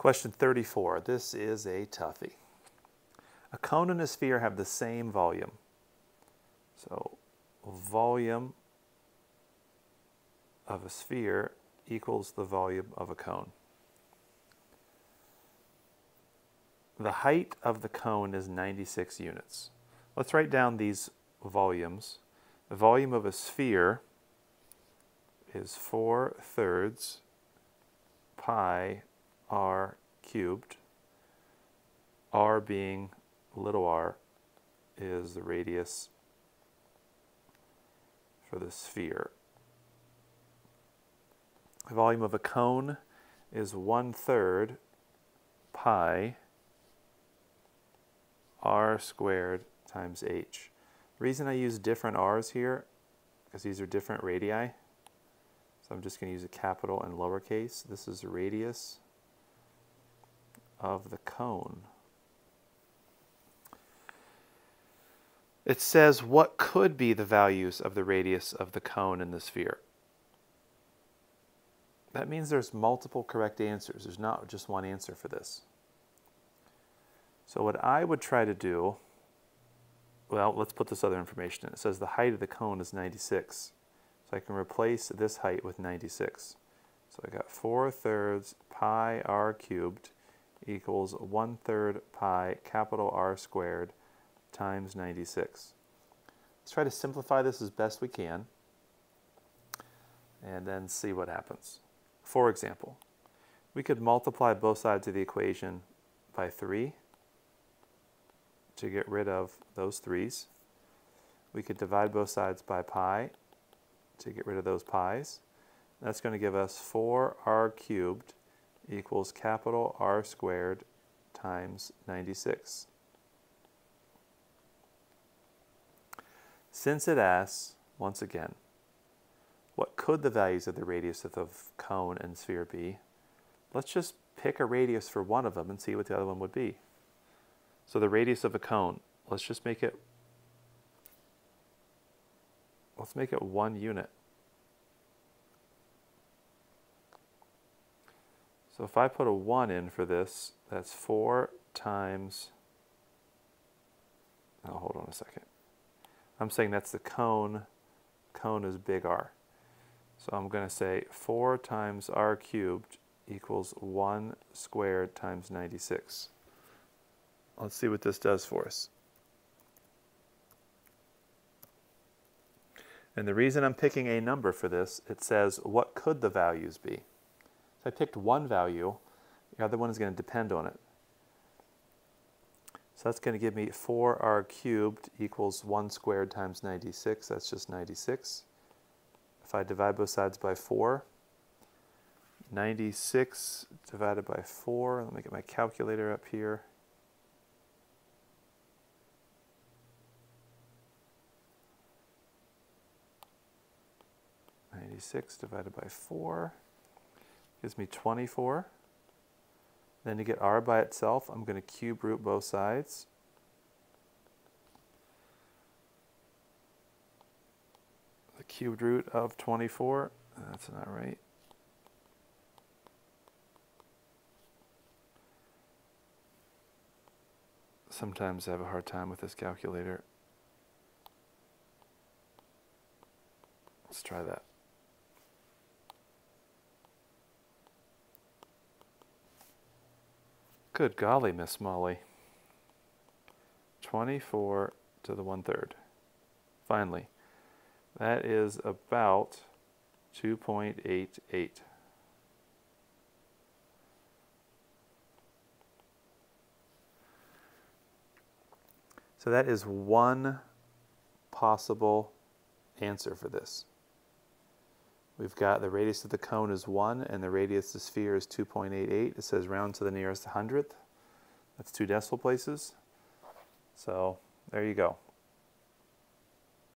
Question 34. This is a toughie. A cone and a sphere have the same volume. So volume of a sphere equals the volume of a cone. The height of the cone is 96 units. Let's write down these volumes. The volume of a sphere is 4/3 pi r cubed. R being little r is the radius for the sphere. The volume of a cone is 1/3 pi r squared times h. The reason I use different r's here, because these are different radii, so I'm just going to use a capital and lowercase. This is the radius of the cone. It says what could be the values of the radius of the cone in the sphere. That means there's multiple correct answers. There's not just one answer for this. So what I would try to do, well, let's put this other information in. It says the height of the cone is 96. So I can replace this height with 96. So I got 4/3 pi r cubed equals 1/3 pi capital R squared times 96. Let's try to simplify this as best we can and then see what happens. For example, we could multiply both sides of the equation by 3 to get rid of those 3's. We could divide both sides by pi to get rid of those pi's. That's going to give us 4r cubed equals capital R squared times 96. Since it asks, once again, what could the values of the radius of the cone and sphere be, let's just pick a radius for one of them and see what the other one would be. So the radius of a cone, let's make it 1 unit. So if I put a 1 in for this, that's 4 times, oh, hold on a second. I'm saying that's the cone. Cone is big R. So I'm going to say 4 times r cubed equals 1 squared times 96. Let's see what this does for us. And the reason I'm picking a number for this, it says what could the values be? If I picked one value, the other one is going to depend on it. So that's going to give me 4r cubed equals 1 squared times 96. That's just 96. If I divide both sides by 4, 96 divided by 4, let me get my calculator up here. Divided by 4 gives me 24. Then to get r by itself, I'm going to cube root both sides. The cubed root of 24, that's not right. Sometimes I have a hard time with this calculator. Let's try that. Good golly, Miss Molly. 24 to the 1/3. Finally, that is about 2.88. So that is one possible answer for this. We've got the radius of the cone is 1 and the radius of the sphere is 2.88. It says round to the nearest hundredth. That's 2 decimal places. So there you go.